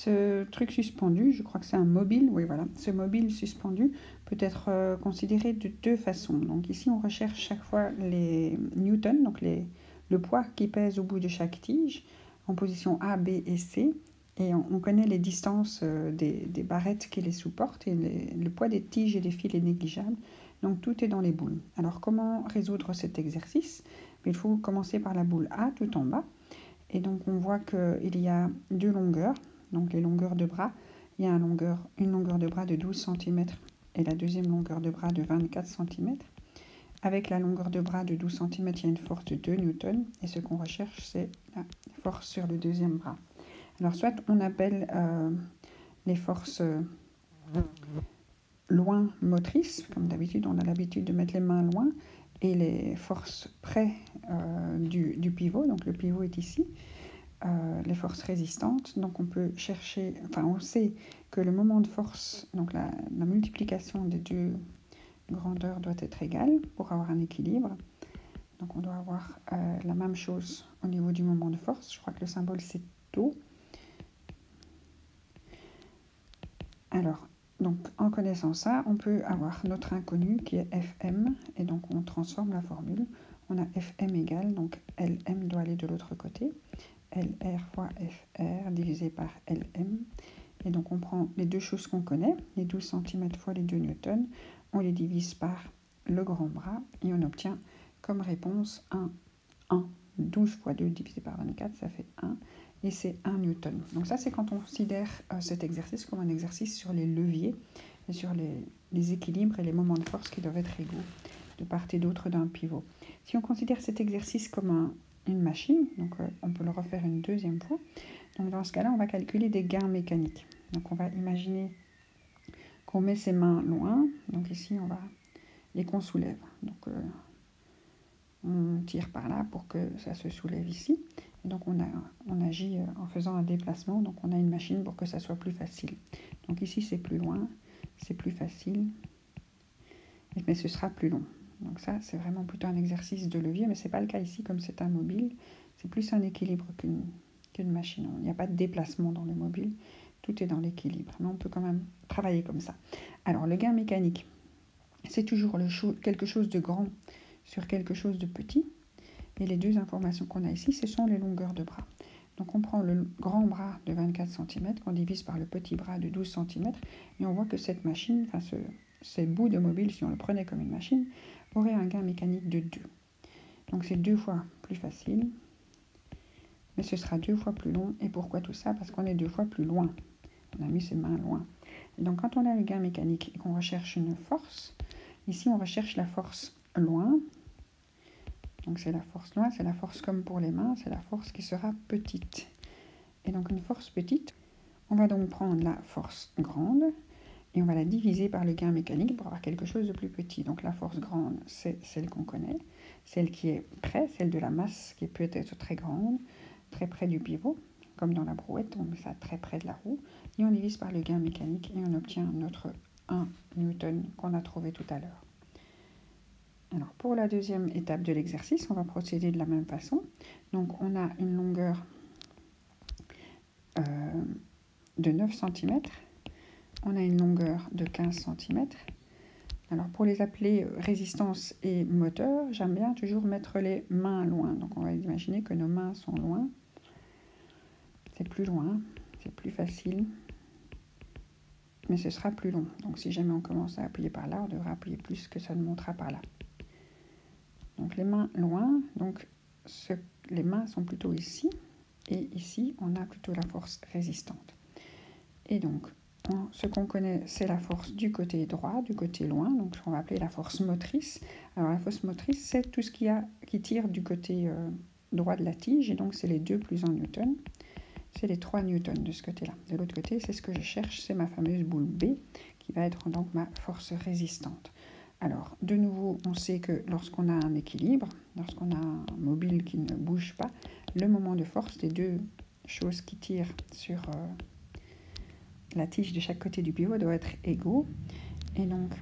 Ce truc suspendu, je crois que c'est un mobile, oui voilà, ce mobile suspendu peut être considéré de deux façons. Donc ici on recherche chaque fois les newtons, donc le poids qui pèse au bout de chaque tige, en position A, B et C. Et on connaît les distances des barrettes qui les supportent et le poids des tiges et des fils est négligeable. Donc tout est dans les boules. Alors comment résoudre cet exercice? Il faut commencer par la boule A tout en bas. Et donc on voit qu'il y a deux longueurs, donc les longueurs de bras. Il y a une longueur de bras de 12 cm et la deuxième longueur de bras de 24 cm. Avec la longueur de bras de 12 cm, il y a une force de 2 newtons. Et ce qu'on recherche, c'est la force sur le deuxième bras. Alors soit on appelle les forces loin motrices, comme d'habitude on a l'habitude de mettre les mains loin, et les forces près du pivot, donc le pivot est ici, les forces résistantes. Donc on peut chercher, enfin on sait que le moment de force, donc la multiplication des deux grandeurs doit être égale pour avoir un équilibre. Donc on doit avoir la même chose au niveau du moment de force. Je crois que le symbole c'est tau. Alors, donc, en connaissant ça, on peut avoir notre inconnu qui est Fm, et donc on transforme la formule. On a Fm égale, donc Lm doit aller de l'autre côté, Lr fois Fr divisé par Lm. Et donc on prend les deux choses qu'on connaît, les 12 cm fois les 2 newtons, on les divise par le grand bras, et on obtient comme réponse 1. 12 fois 2 divisé par 24, ça fait 1. Et c'est 1 newton. Donc ça, c'est quand on considère cet exercice comme un exercice sur les leviers et sur les équilibres et les moments de force qui doivent être égaux de part et d'autre d'un pivot. Si on considère cet exercice comme une machine, donc on peut le refaire une deuxième fois. Donc dans ce cas-là, on va calculer des gains mécaniques. Donc on va imaginer qu'on met ses mains loin. Donc ici, et qu'on soulève. Donc on tire par là pour que ça se soulève ici. Et donc on agit en faisant un déplacement, donc on a une machine pour que ça soit plus facile. Donc ici c'est plus loin, c'est plus facile, mais ce sera plus long. Donc ça c'est vraiment plutôt un exercice de levier, mais ce n'est pas le cas ici comme c'est un mobile, c'est plus un équilibre qu'une machine. Il n'y a pas de déplacement dans le mobile, tout est dans l'équilibre, mais on peut quand même travailler comme ça. Alors le gain mécanique, c'est toujours quelque chose de grand sur quelque chose de petit. Et les deux informations qu'on a ici, ce sont les longueurs de bras. Donc on prend le grand bras de 24 cm, qu'on divise par le petit bras de 12 cm, et on voit que cette machine, enfin ce bout de mobile, si on le prenait comme une machine, aurait un gain mécanique de 2. Donc c'est 2 fois plus facile, mais ce sera 2 fois plus long. Et pourquoi tout ça? Parce qu'on est 2 fois plus loin. On a mis ses mains loin. Et donc quand on a le gain mécanique et qu'on recherche une force, ici on recherche la force loin. Donc c'est la force loin, c'est la force comme pour les mains, c'est la force qui sera petite. Et donc une force petite, on va donc prendre la force grande et on va la diviser par le gain mécanique pour avoir quelque chose de plus petit. Donc la force grande, c'est celle qu'on connaît, celle qui est près, celle de la masse qui peut être très grande, très près du pivot, comme dans la brouette, on met ça très près de la roue, et on divise par le gain mécanique et on obtient notre 1 newton qu'on a trouvé tout à l'heure. Alors pour la deuxième étape de l'exercice, on va procéder de la même façon. Donc on a une longueur de 9 cm, on a une longueur de 15 cm. Alors pour les appeler résistance et moteur, j'aime bien toujours mettre les mains loin. Donc on va imaginer que nos mains sont loin. C'est plus loin, c'est plus facile, mais ce sera plus long. Donc si jamais on commence à appuyer par là, on devra appuyer plus que ça ne montera par là. Donc les mains loin, donc les mains sont plutôt ici, et ici on a plutôt la force résistante. Et donc ce qu'on connaît, c'est la force du côté droit, du côté loin, donc on va appeler la force motrice. Alors la force motrice, c'est tout ce qui tire du côté droit de la tige, et donc c'est les 2 plus 1 newton, c'est les 3 newtons de ce côté-là. De l'autre côté, c'est ce que je cherche, c'est ma fameuse boule B, qui va être donc ma force résistante. Alors, de nouveau, on sait que lorsqu'on a un équilibre, lorsqu'on a un mobile qui ne bouge pas, le moment de force, les deux choses qui tirent sur la tige de chaque côté du pivot doivent être égaux. Et donc,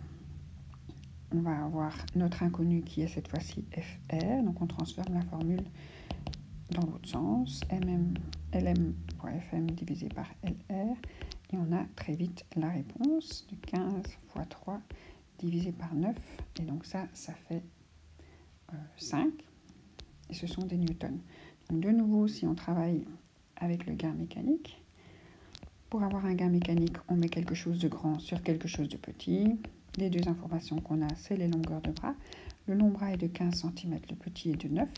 on va avoir notre inconnu qui est cette fois-ci Fr. Donc, on transforme la formule dans l'autre sens, LM fois FM divisé par LR, et on a très vite la réponse de 15 fois 3 divisé par 9, et donc ça fait 5, et ce sont des newtons. Donc de nouveau, si on travaille avec le gain mécanique, pour avoir un gain mécanique, on met quelque chose de grand sur quelque chose de petit. Les deux informations qu'on a, c'est les longueurs de bras. Le long bras est de 15 cm, le petit est de 9.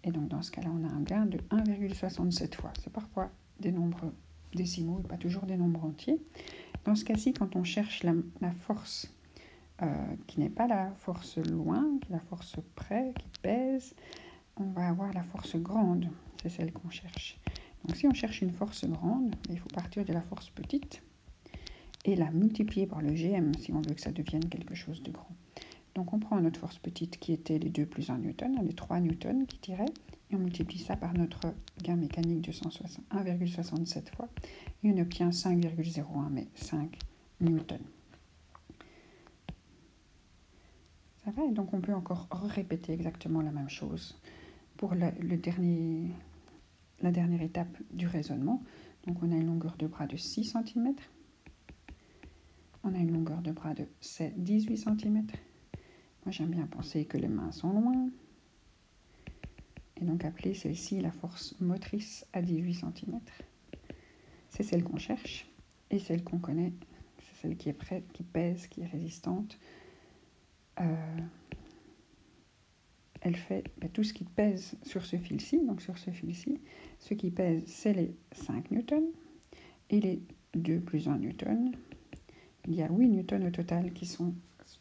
Et donc dans ce cas-là, on a un gain de 1,67 fois. C'est parfois des nombres décimaux et pas toujours des nombres entiers. Dans ce cas-ci, quand on cherche la force qui n'est pas la force loin, qui est la force près, qui pèse, on va avoir la force grande. C'est celle qu'on cherche. Donc si on cherche une force grande, il faut partir de la force petite et la multiplier par le GM si on veut que ça devienne quelque chose de grand. Donc on prend notre force petite qui était les 2 plus 1 newton, les 3 newtons qui tiraient, et on multiplie ça par notre gain mécanique de 1,67 fois, et on obtient 5,01, mais 5 newtons. Ça va, et donc on peut encore répéter exactement la même chose pour la dernière étape du raisonnement. Donc on a une longueur de bras de 6 cm, on a une longueur de bras de 18 cm. Moi j'aime bien penser que les mains sont loin, et donc appeler celle-ci la force motrice à 18 cm. C'est celle qu'on cherche, et celle qu'on connaît, c'est celle qui est prête, qui pèse, qui est résistante. Elle fait tout ce qui pèse sur ce fil-ci. Donc sur ce fil-ci, ce qui pèse, c'est les 5 newtons et les 2 plus 1 newton. Il y a 8 newtons au total qui sont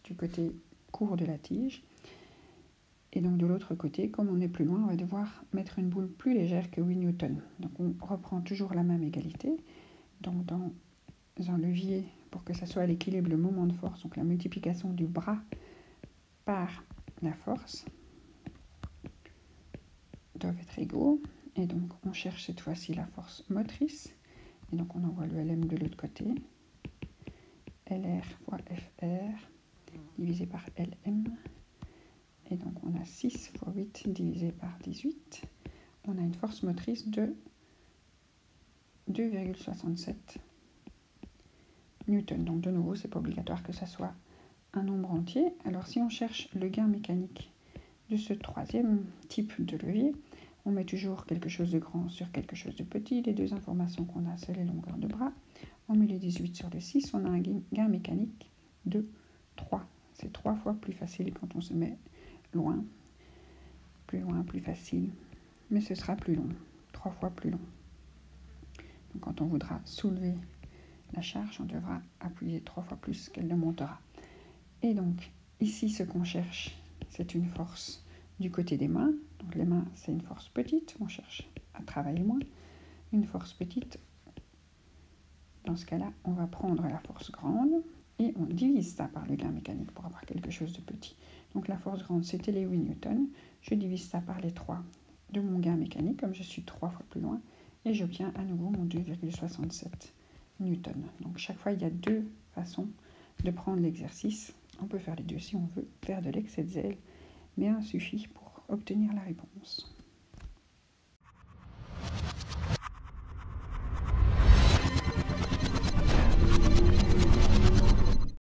du côté court de la tige. Et donc de l'autre côté, comme on est plus loin, on va devoir mettre une boule plus légère que 8 newtons. Donc on reprend toujours la même égalité. Donc dans un levier, pour que ça soit à l'équilibre, le moment de force, donc la multiplication du bras par la force, doivent être égaux. Et donc on cherche cette fois-ci la force motrice. Et donc on envoie le LM de l'autre côté. LR fois FR divisé par LM. Et donc on a 6 fois 8 divisé par 18. On a une force motrice de 2,67 newtons. Donc de nouveau, c'est pas obligatoire que ça soit un nombre entier. Alors si on cherche le gain mécanique de ce troisième type de levier, on met toujours quelque chose de grand sur quelque chose de petit. Les deux informations qu'on a, c'est les longueurs de bras. On met les 18 sur les 6, on a un gain mécanique de 3. C'est 3 fois plus facile quand on se met loin, plus facile. Mais ce sera plus long, 3 fois plus long. Donc quand on voudra soulever la charge, on devra appuyer 3 fois plus qu'elle ne montera. Et donc, ici, ce qu'on cherche, c'est une force du côté des mains. Donc les mains, c'est une force petite, on cherche à travailler moins. Une force petite, dans ce cas-là, on va prendre la force grande et on divise ça par le gain mécanique pour avoir quelque chose de petit. Donc la force grande, c'était les 8 newtons. Je divise ça par les 3 de mon gain mécanique, comme je suis 3 fois plus loin, et j'obtiens à nouveau mon 2,67 newtons. Donc chaque fois, il y a deux façons de prendre l'exercice. On peut faire les deux si on veut faire de l'excès de zèle, mais un suffit pour obtenir la réponse.